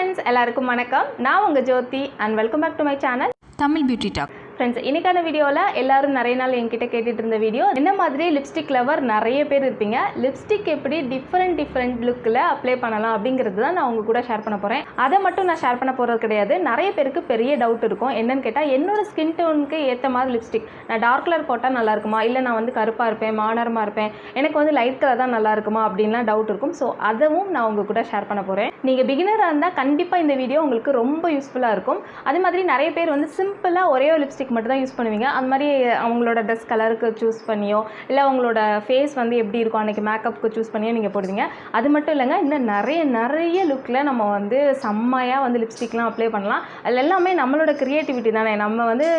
Friends எல்லாருக்கும் வணக்கம். நான் உங்கள் Jyothi and welcome back to my channel Tamil beauty talk. Friends, இன்றைக்கான வீடியோவில் எல்லோரும் நிறைய நாள் என்கிட்ட கேட்டுட்டு இருந்த வீடியோ, என்ன மாதிரி லிப்ஸ்டிக் லவர் நிறைய பேர் இருப்பீங்க, லிப்ஸ்டிக் எப்படி டிஃப்ரெண்ட் லுக்கில் அப்ளை பண்ணலாம் அப்படிங்கிறது தான் நான் உங்கள் கூட ஷேர் பண்ண போகிறேன். அதை மட்டும் நான் ஷேர் பண்ண போகிறது கிடையாது. நிறைய பேருக்கு பெரிய டவுட் இருக்கும். என்னென்னு கேட்டால், என்னோட ஸ்கின் டோனுக்கு ஏற்ற மாதிரி லிப்ஸ்டிக் நான் டார்க் கலர் போட்டால் நல்லா இருக்குமா, இல்லை நான் வந்து கருப்பாக இருப்பேன், மாநரமாக இருப்பேன், எனக்கு வந்து லைட் கலர் தான் நல்லா இருக்குமா அப்படின்லாம் டவுட் இருக்கும். ஸோ அதுவும் நான் உங்கள் கூட ஷேர் பண்ண போகிறேன். நீங்கள் பிகினராக இருந்தால் கண்டிப்பாக இந்த வீடியோ உங்களுக்கு ரொம்ப யூஸ்ஃபுல்லாக இருக்கும். அதே மாதிரி நிறைய பேர் வந்து சிம்பிளாக ஒரே ஒரு லிப்ஸ்டிக் மட்டும் தான் யூஸ் பண்ணுவீங்க. அந்த மாதிரி அவங்களோட ட்ரெஸ் கலருக்கு சூஸ் பண்ணியோ, இல்லை அவங்களோட ஃபேஸ் வந்து எப்படி இருக்கும் அன்றைக்கி மேக்கப்புக்கு சூஸ் பண்ணியோ நீங்கள் போடுவீங்க. அது மட்டும் இல்லைங்க, இன்னும் நிறைய லுக்கில் நம்ம வந்து செம்மையாக வந்து லிப்ஸ்டிக்லாம் அப்ளை பண்ணலாம். அதில் எல்லாமே நம்மளோட க்ரியேட்டிவிட்டி தானே. நம்ம வந்து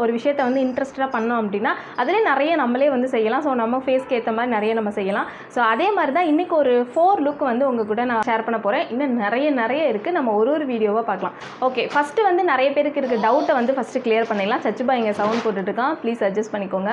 ஒரு விஷயத்தை வந்து இன்ட்ரெஸ்டாக பண்ணோம் அப்படின்னா அதிலே நிறைய நம்மளே வந்து செய்யலாம். ஸோ நம்ம ஃபேஸ்க்கு ஏற்ற மாதிரி நிறைய நம்ம செய்யலாம். ஸோ அதே மாதிரி தான் இன்றைக்கி ஒரு 4 லுக் வந்து உங்கள் கூட நான் ஷேர் பண்ண போகிறேன். இன்னும் நிறைய இருக்குது. நம்ம ஒரு வீடியோவாக பார்க்கலாம். ஓகே, ஃபஸ்ட்டு வந்து நிறைய பேருக்கு இருக்க டவுட்டை வந்து ஃபஸ்ட்டு கிளியர் பண்ணிடலாம். சச்சுபா இங்கே சவுண்ட் போட்டுட்ருக்கான், ப்ளீஸ் அட்ஜஸ்ட் பண்ணிக்கோங்க.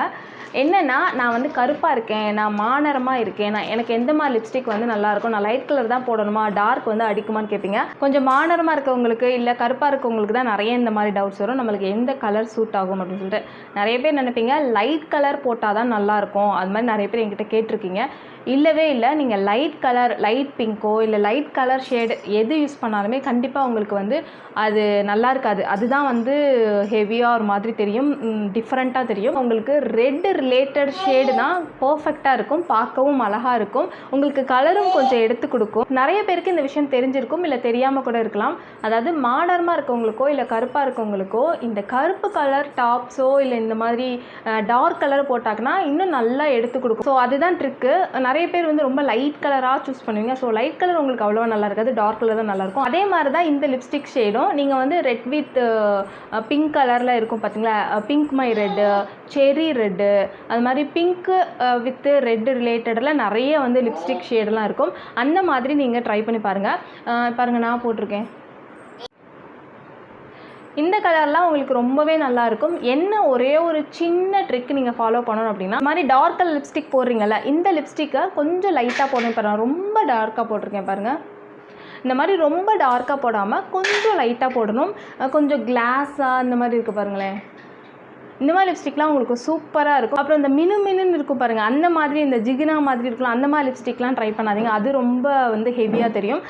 என்னென்னா, நான் வந்து கருப்பாக இருக்கேன், நான் மாநரமாக இருக்கேன், எனக்கு எந்த மாதிரி லிப்ஸ்டிக் வந்து நல்லாயிருக்கும், நான் லைட் கலர் தான் போடணுமா, டார்க் வந்து அடிக்குமான்னு கேட்பீங்க. கொஞ்சம் மாநரமாக இருக்கவங்களுக்கு இல்லை கருப்பாக இருக்கவங்களுக்கு தான் நிறைய இந்த மாதிரி டவுட்ஸ் வரும். நம்மளுக்கு எந்த கலர் சூட் ஆகும் அப்படின்னு சொல்லிட்டு நிறைய பேர் நினைப்பீங்க லைட் கலர் போட்டால் தான் நல்லாயிருக்கும். அது மாதிரி நிறைய பேர் என்கிட்ட கேட்டிருக்கீங்க. இல்லவே இல்லை, நீங்கள் லைட் கலர், லைட் பிங்கோ இல்லை லைட் கலர் ஷேடு எது யூஸ் பண்ணாலுமே கண்டிப்பாக உங்களுக்கு வந்து அது நல்லா இருக்காது. அதுதான் வந்து ஹெவியாக ஒரு மாதிரி தெரியும், டிஃப்ரெண்ட்டாக தெரியும். உங்களுக்கு ரெட் ரிலேட்டட் ஷேடு தான் பர்ஃபெக்டாக இருக்கும், பார்க்கவும் அழகாக இருக்கும், உங்களுக்கு கலரும் கொஞ்சம் எடுத்து கொடுக்கும். நிறைய பேருக்கு இந்த விஷயம் தெரிஞ்சிருக்கும், இல்லை தெரியாமல் கூட இருக்கலாம். அதாவது மாடர்மாக இருக்கவங்களுக்கோ இல்லை கருப்பாக இருக்கவங்களுக்கோ இந்த கருப்பு கலர் டாப்ஸோ இல்லை இந்த மாதிரி டார்க் கலர் போட்டாங்கன்னா இன்னும் நல்லா எடுத்து கொடுக்கும். ஸோ அதுதான் ட்ரிக்கு. நிறைய பேர் வந்து ரொம்ப லைட் கலராக சூஸ் பண்ணுவீங்க. ஸோ லைட் கலர் உங்களுக்கு அவ்வளோவா நல்லா இருக்காது, டார்க் கலர் தான் நல்லாயிருக்கும். அதே மாதிரி தான் இந்த லிப்ஸ்டிக் ஷேடும். நீங்கள் வந்து ரெட் வித் பிங்க் கலரில் இருக்கும் பார்த்தீங்களா, பிங்க் மை ரெட்டு, செரி ரெட்டு, அது மாதிரி பிங்க்கு வித் ரெட் ரிலேட்டடில் நிறைய வந்து லிப்ஸ்டிக் ஷேடெலாம் இருக்கும். அந்த மாதிரி நீங்கள் ட்ரை பண்ணி பாருங்கள். நான் போட்டிருக்கேன். இந்த கலர்லாம் உங்களுக்கு ரொம்பவே நல்லாயிருக்கும். என்ன ஒரே ஒரு சின்ன ட்ரிக் நீங்கள் ஃபாலோ பண்ணணும் அப்படின்னா, இந்த மாதிரி டார்க் கலர் லிப்ஸ்டிக் போடுறீங்கல்ல, இந்த லிப்ஸ்டிக்கை கொஞ்சம் லைட்டாக போடணும். பாருங்கள், ரொம்ப டார்க்காக போட்டிருக்கேன் பாருங்கள். இந்த மாதிரி ரொம்ப டார்க்காக போடாமல் கொஞ்சம் லைட்டாக போடணும். கொஞ்சம் கிளாஸாக இந்த மாதிரி இருக்குது பாருங்களேன். இந்த மாதிரி லிப்ஸ்டிக்லாம் உங்களுக்கு சூப்பராக இருக்கும். அப்புறம் இந்த மினுன்னு இருக்கும் பாருங்கள், அந்த மாதிரி இந்த ஜிகினா மாதிரி இருக்கலாம், அந்த மாதிரி லிப்ஸ்டிக்லாம் ட்ரை பண்ணாதீங்க, அது ரொம்ப வந்து ஹெவியாக தெரியும்.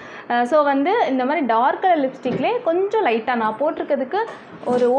ஸோ வந்து இந்த மாதிரி டார்க் கலர் லிப்ஸ்டிக்லேயே கொஞ்சம் லைட்டாக நான் போட்டிருக்கிறதுக்கு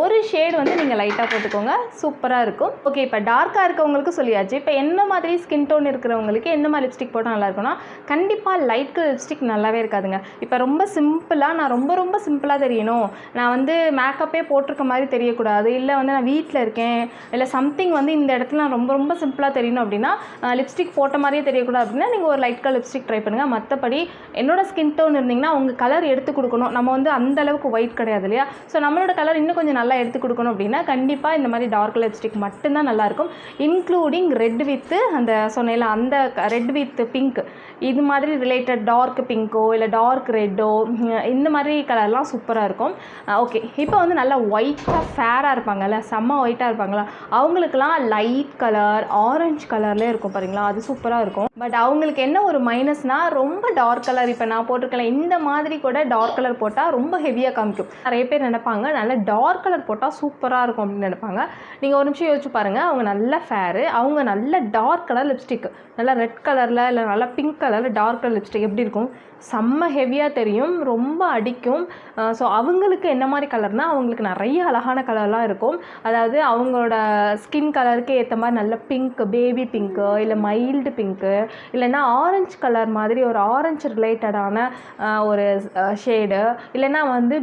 ஒரு ஷேடு வந்து நீங்கள் லைட்டாக போட்டுக்கோங்க, சூப்பராக இருக்கும். ஓகே, இப்போ டார்க்காக இருக்கவங்களுக்கு சொல்லியாச்சு. இப்போ என்ன மாதிரி ஸ்கின் டோன் இருக்கிறவங்களுக்கு என்ன மாதிரி லிப்ஸ்டிக் போட்டால் நல்லா இருக்கும்னா, கண்டிப்பாக லைட் கலர் லிப்ஸ்டிக் நல்லாவே இருக்காதுங்க. இப்போ ரொம்ப சிம்பிளாக நான் ரொம்ப சிம்பிளாக தெரியணும், நான் வந்து மேக்கப்பே போட்டிருக்க மாதிரி தெரியக்கூடாது, இல்லை வந்து நான் வீட்டில் இருக்கேன், இல்லை சம்திங் வந்து இந்த இடத்துல நான் ரொம்ப சிம்பிளாக தெரியணும் அப்படின்னா, லிப்ஸ்டிக் போட்ட மாதிரியே தெரியக்கூடாது அப்படின்னா நீங்கள் ஒரு லைட் கலர் லிப்ஸ்டிக் ட்ரை பண்ணுங்கள். மற்றபடி என்னோட ஸ்கின் டோன் இருந்தீங்கன்னா உங்கள் கலர் எடுத்து கொடுக்கணும். நம்ம வந்து அந்த அளவுக்கு ஒயிட் கிடையாது இல்லையா, ஸோ நம்மளோட கலர் இன்னும் கொஞ்சம் நல்லா எடுத்து கொடுக்கணும் அப்படின்னா கண்டிப்பாக இந்த மாதிரி டார்க் கலர் லிப்ஸ்டிக் மட்டும்தான் நல்லாயிருக்கும். இன்க்ளூடிங் ரெட் வித்து அந்த சொன்னையில் அந்த ரெட் வித் பிங்க், இது மாதிரி ரிலேட்டட் டார்க் பிங்கோ இல்லை டார்க் ரெட்டோ இந்த மாதிரி கலர்லாம் சூப்பராக இருக்கும். ஓகே, இப்போ வந்து நல்லா ஒயிட்டாக ஃபேராக இருப்பாங்கல்ல, செம்ம ஒயிட்டாக இருப்பாங்களா, அவங்களுக்குலாம் லைட் கலர் ஆரஞ்சு கலர்லேயே இருக்கும் பாருங்களா, அது சூப்பராக இருக்கும். பட் அவங்களுக்கு என்ன ஒரு மைனஸ்னால், ரொம்ப டார்க் கலர் இப்போ நான் போட்டிருக்கலாம் இந்த மாதிரி கூட டார்க் கலர் போட்டால் ரொம்ப ஹெவியாக காமிக்கும். நிறைய பேர் நினைப்பாங்க நல்லா டார்க் கலர் போட்டால் சூப்பராக இருக்கும் அப்படின்னு நினைப்பாங்க. நீங்கள் ஒரு நிமிஷம் யோசிச்சு பாருங்கள், அவங்க நல்ல ஃபேரு, அவங்க நல்ல டார்க் கலர் லிப்ஸ்டிக், நல்லா ரெட் கலரில் இல்லை நல்லா பிங்க் கலரில் டார்க் கலர் லிப்ஸ்டிக் எப்படி இருக்கும், செம்ம ஹெவியாக தெரியும், ரொம்ப அடிக்கும். ஸோ அவங்களுக்கு என்ன மாதிரி கலர்னால், அவங்களுக்கு நிறைய அழகான கலர்லாம் இருக்கும். அதாவது அவங்களோட ஸ்கின் கலருக்கு ஏற்ற மாதிரி நல்ல பிங்க், பேபி பிங்க்கு, இல்லை மைல்டு பிங்க்கு, இல்லைன்னா ஆரஞ்சு கலர் மாதிரி ஒரு ஆரஞ்சு ரிலேட்டடான ஒரு ஷேடு, இல்லைன்னா வந்து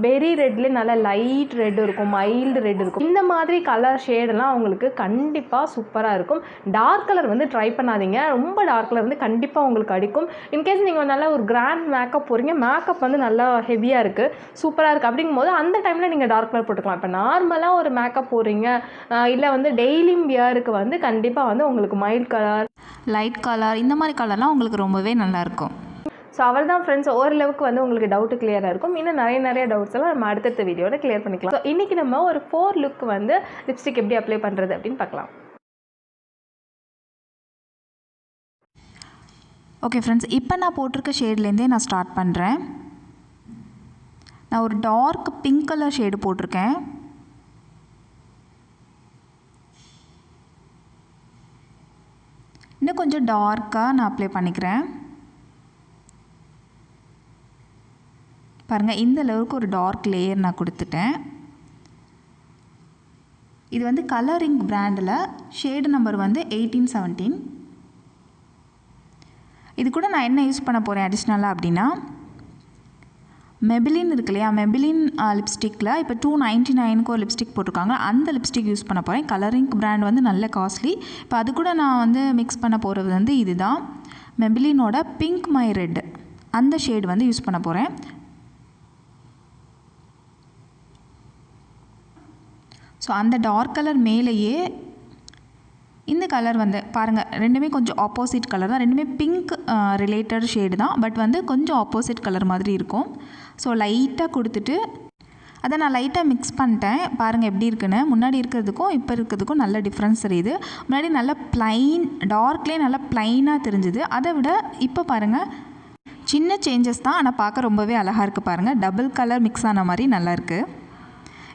பெரி ரெட்லேயே நல்ல லைட் ரெட் இருக்கும், மைல்டு ரெட் இருக்கும். இந்த மாதிரி கலர் ஷேடெல்லாம் அவங்களுக்கு கண்டிப்பாக சூப்பராக இருக்கும். டார்க் கலர் வந்து ட்ரை பண்ணாதீங்க, ரொம்ப டார்க் கலர் வந்து கண்டிப்பாக உங்களுக்கு அடிக்கும். இன்கேஸ் நீங்கள் நல்லா ஒரு கிராண்ட் மேக்கப் போகிறீங்க, மேக்கப் வந்து நல்லா ஹெவியாக இருக்குது, சூப்பராக இருக்குது அப்படிங்கும்போது அந்த டைமில் நீங்கள் டார்க் கலர் போட்டுக்கலாம். இப்போ நார்மலாக ஒரு மேக்கப் போடுறீங்க, இல்லை வந்து டெய்லியும் வியருக்கு வந்து கண்டிப்பாக வந்து உங்களுக்கு மைல்ட் கலர், லைட் கலர், இந்த மாதிரி கலர்லாம் உங்களுக்கு ரொம்பவே நல்லாயிருக்கும். ஸோ அவள் தான் ஃப்ரெண்ட்ஸ், ஓரளவுக்கு வந்து உங்களுக்கு டவுட்டு கிளியராக இருக்கும். இன்னும் நிறைய டவுட்ஸ் எல்லாம் நம்ம அடுத்தடுத்த வீடியோவில் கிளியர் பண்ணிக்கலாம். ஸோ இன்றைக்கி நம்ம ஒரு 4 லுக் வந்து லிப்ஸ்டிக் எப்படி அப்ளை பண்ணுறது அப்படின்னு பார்க்கலாம். ஓகே ஃப்ரெண்ட்ஸ், இப்போ நான் போட்டிருக்க ஷேட்லேருந்தே நான் ஸ்டார்ட் பண்ணுறேன். நான் ஒரு டார்க் பிங்க் கலர் ஷேடு போட்டிருக்கேன். இன்னும் கொஞ்சம் டார்க்காக நான் அப்ளை பண்ணிக்கிறேன். பாருங்கள், இந்த அளவுக்கு ஒரு டார்க் லேயர் நான் கொடுத்துட்டேன். இது வந்து கலரிங் பிராண்டில் ஷேடு நம்பர் வந்து 1817. இது கூட நான் என்ன யூஸ் பண்ண போகிறேன் அடிஷ்னலாக அப்படின்னா, மெபிலின் இருக்கு இல்லையா, மெபிலின் லிப்ஸ்டிக்கில் இப்போ 299க்கு ஒரு லிப்ஸ்டிக் போட்டிருக்காங்க, அந்த லிப்ஸ்டிக் யூஸ் பண்ண போகிறேன். கலரிங் பிராண்ட் வந்து நல்ல காஸ்ட்லி. இப்போ அது கூட நான் வந்து மிக்ஸ் பண்ண போகிறது வந்து இதுதான், மெபிலினோட பிங்க் மை ரெட், அந்த ஷேடு வந்து யூஸ் பண்ண போகிறேன். ஸோ அந்த டார்க் கலர் மேலேயே இந்த கலர் வந்து பாருங்கள், ரெண்டுமே கொஞ்சம் ஆப்போசிட் கலர் தான், ரெண்டுமே பிங்க் ரிலேட்டட் ஷேடு தான், பட் வந்து கொஞ்சம் ஆப்போசிட் கலர் மாதிரி இருக்கும். ஸோ லைட்டாக கொடுத்துட்டு அதை நான் லைட்டாக மிக்ஸ் பண்ணிட்டேன். பாருங்கள் எப்படி இருக்குன்னு. முன்னாடி இருக்கிறதுக்கும் இப்போ இருக்கிறதுக்கும் நல்ல டிஃப்ரென்ஸ் தெரியுது. முன்னாடி நல்ல ப்ளைன் டார்க்லேயே நல்லா ப்ளைனாக தெரிஞ்சுது. அதை விட இப்போ பாருங்கள் சின்ன சேஞ்சஸ் தான், ஆனால் பார்க்க ரொம்பவே அழகாக இருக்குது. பாருங்கள், டபுள் கலர் மிக்ஸ் ஆன மாதிரி நல்லாயிருக்கு.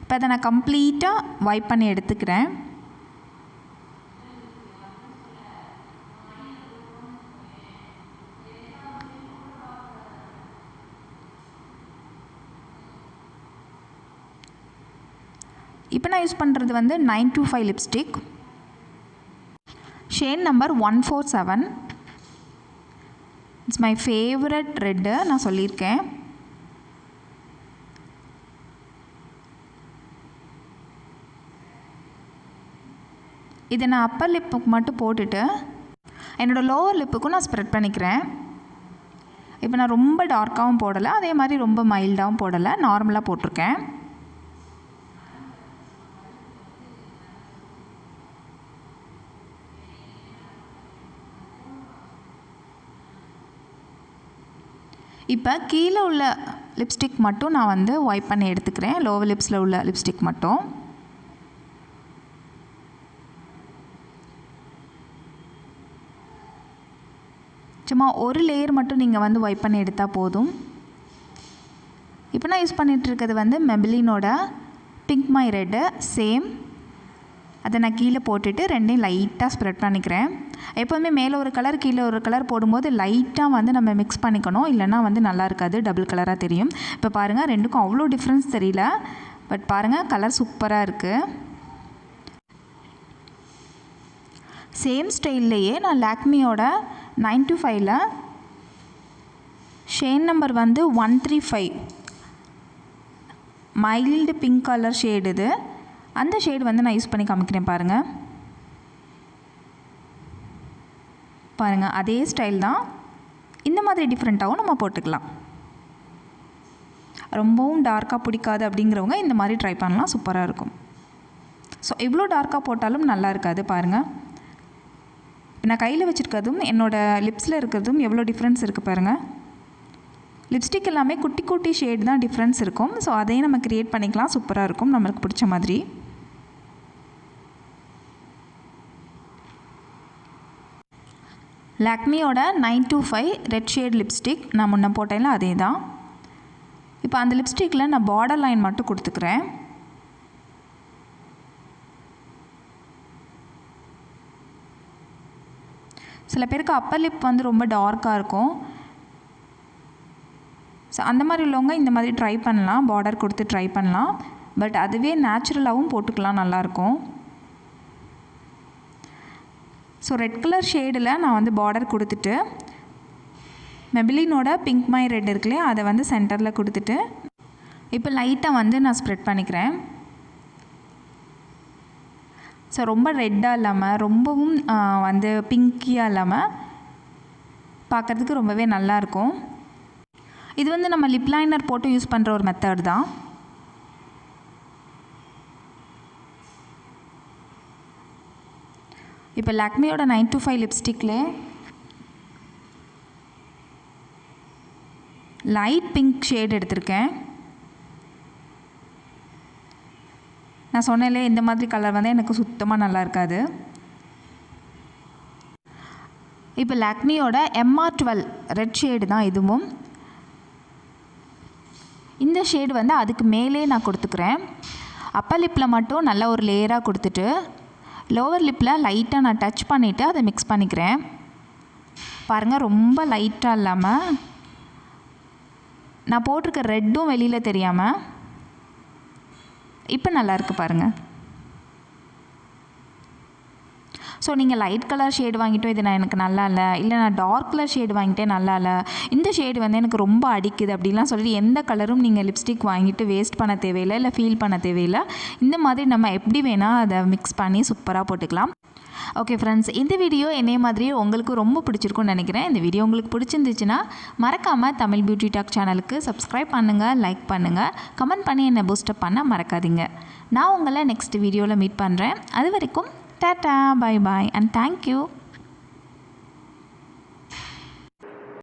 இப்போ அதை நான் கம்ப்ளீட்டாக வைப் பண்ணி எடுத்துக்கிறேன். இப்போ நான் யூஸ் பண்ணுறது வந்து 925 lipstick, shade number 147. It's my favourite red, நான் சொல்லியிருக்கேன். இதை நான் அப்பர் லிப்புக்கு மட்டும் போட்டுட்டு என்னோடய லோவர் லிப்புக்கும் நான் ஸ்ப்ரெட் பண்ணிக்கிறேன். இப்போ நான் ரொம்ப டார்க்காகவும் போடலை, அதே மாதிரி ரொம்ப மைல்டாகவும் போடலை, நார்மலாக போட்டிருக்கேன். இப்போ கீழே உள்ள லிப்ஸ்டிக் மட்டும் நான் வந்து வைப் பண்ணி எடுத்துக்கிறேன், லோவர் லிப்ஸில் உள்ள லிப்ஸ்டிக் மட்டும். சும்மா ஒரு லேயர் மட்டும் நீங்கள் வந்து வைப் பண்ணி எடுத்தால் போதும். இப்போ நான் யூஸ் பண்ணிகிட்ருக்கிறது வந்து மெபிலினோட பிங்க் மை ரெட்டு, சேம். அதை நான் கீழே போட்டுட்டு ரெண்டையும் லைட்டாக ஸ்ப்ரெட் பண்ணிக்கிறேன். எப்போதுமே மேலே ஒரு கலர் கீழே ஒரு கலர் போடும்போது லைட்டாக வந்து நம்ம மிக்ஸ் பண்ணிக்கணும், இல்லைன்னா வந்து நல்லா இருக்காது, டபுள் கலராக தெரியும். இப்போ பாருங்கள், ரெண்டுக்கும் அவ்வளோ டிஃப்ரென்ஸ் தெரியல, பட் பாருங்கள் கலர் சூப்பராக இருக்குது. சேம் ஸ்டைல்லையே நான் லாக்மியோட 925ல் ஷேட் நம்பர் வந்து 135, மைல்டு பிங்க் கலர் ஷேடு இது, அந்த ஷேடு வந்து நான் யூஸ் பண்ணி காமிக்கிறேன். பாருங்கள் பாருங்கள், அதே ஸ்டைல் தான். இந்த மாதிரி டிஃப்ரெண்ட்டாகவும் நம்ம போட்டுக்கலாம். ரொம்பவும் டார்க்காக பிடிக்காது அப்படிங்கிறவங்க இந்த மாதிரி ட்ரை பண்ணலாம், சூப்பராக இருக்கும். ஸோ எவ்வளோ டார்க்காக போட்டாலும் நல்லா இருக்காது. பாருங்கள், நான் கையில் வச்சுருக்கிறதும் என்னோடய லிப்ஸில் இருக்கிறதும் எவ்வளோ டிஃப்ரென்ஸ் இருக்குது பாருங்கள். லிப்ஸ்டிக் எல்லாமே குட்டி குட்டி ஷேட் தான் டிஃப்ரென்ஸ் இருக்கும். ஸோ அதையும் நம்ம க்ரியேட் பண்ணிக்கலாம், சூப்பராக இருக்கும் நம்மளுக்கு பிடிச்ச மாதிரி. லாக்மியோட 925 ரெட் ஷேட் லிப்ஸ்டிக் நான் முன்ன போட்டேன்ல அதே தான். இப்போ அந்த லிப்ஸ்டிக்கில் நான் பார்டர் லைன் மட்டும் கொடுத்துக்கிறேன். சில பேருக்கு அப்பர் லிப் வந்து ரொம்ப டார்க்காக இருக்கும். ஸோ அந்த மாதிரி உள்ளவங்க இந்த மாதிரி ட்ரை பண்ணலாம், பார்டர் கொடுத்து ட்ரை பண்ணலாம். பட் அதுவே நேச்சுரலாகவும் போட்டுக்கலாம், நல்லாயிருக்கும். ஸோ ரெட் கலர் ஷேடில் நான் வந்து பார்டர் கொடுத்துட்டு மெபிலினோட பிங்க் மை ரெட் இருக்கு இல்லையா, அதை வந்து சென்டரில் கொடுத்துட்டு இப்போ லைட்டாக வந்து நான் ஸ்ப்ரெட் பண்ணிக்கிறேன். ஸோ ரொம்ப ரெட்டாக இல்லாமல் ரொம்பவும் வந்து பிங்கியாக இல்லாமல் பார்க்குறதுக்கு ரொம்பவே நல்லாயிருக்கும். இது வந்து நம்ம லிப் லைனர் போட்டு யூஸ் பண்ணுற ஒரு மெத்தட் தான். இப்போ லாக்மியோட 925 லிப்ஸ்டிக்கில் லைட் பிங்க் ஷேட் எடுத்திருக்கேன். நான் சொன்னேன்லே இந்த மாதிரி கலர் வந்து எனக்கு சுத்தமாக நல்லா இருக்காது. இப்போ லாக்மியோட MR12 ரெட் ஷேடு தான் இதுவும். இந்த ஷேடு வந்து அதுக்கு மேலே நான் கொடுத்துக்கிறேன். அப்பர் லிப்பில் மட்டும் நல்ல ஒரு லேயராக கொடுத்துட்டு லோவர் லிப்பில் லைட்டாக நான் டச் பண்ணிவிட்டு அதை மிக்ஸ் பண்ணிக்கிறேன். பாருங்கள், ரொம்ப லைட்டாக இல்லாமல் நான் போட்டிருக்க ரெட்டும் வெளியில் தெரியாமல் இப்போ நல்லாயிருக்கு பாருங்கள். ஸோ நீங்கள் லைட் கலர் ஷேடு வாங்கிட்டோம் இது எனக்கு நல்லா இல்லை நான் டார்க் கலர் ஷேடு வாங்கிட்டேன் நல்லா இல்லை, இந்த ஷேடு வந்து எனக்கு ரொம்ப அடிக்குது அப்படிலாம் சொல்லி எந்த கலரும் நீங்கள் லிப்ஸ்டிக் வாங்கிட்டு வேஸ்ட் பண்ண தேவையில்லை, இல்லை ஃபீல் பண்ண தேவையில்லை. இந்த மாதிரி நம்ம எப்படி வேணால் அதை மிக்ஸ் பண்ணி சூப்பராக போட்டுக்கலாம். ஓகே ஃப்ரெண்ட்ஸ், இந்த வீடியோ என்னைய மாதிரியே உங்களுக்கு ரொம்ப பிடிச்சிருக்குன்னு நினைக்கிறேன். இந்த வீடியோ உங்களுக்கு பிடிச்சிருந்துச்சுன்னா மறக்காமல் தமிழ் பியூட்டி டாக் சேனலுக்கு சப்ஸ்கிரைப் பண்ணுங்கள், லைக் பண்ணுங்கள், கமெண்ட் பண்ணி என்னை பூஸ்டப் பண்ண மறக்காதீங்க. நான் உங்களை நெக்ஸ்ட் வீடியோவில் மீட் பண்ணுறேன். அது வரைக்கும் tata, bye bye and thank you.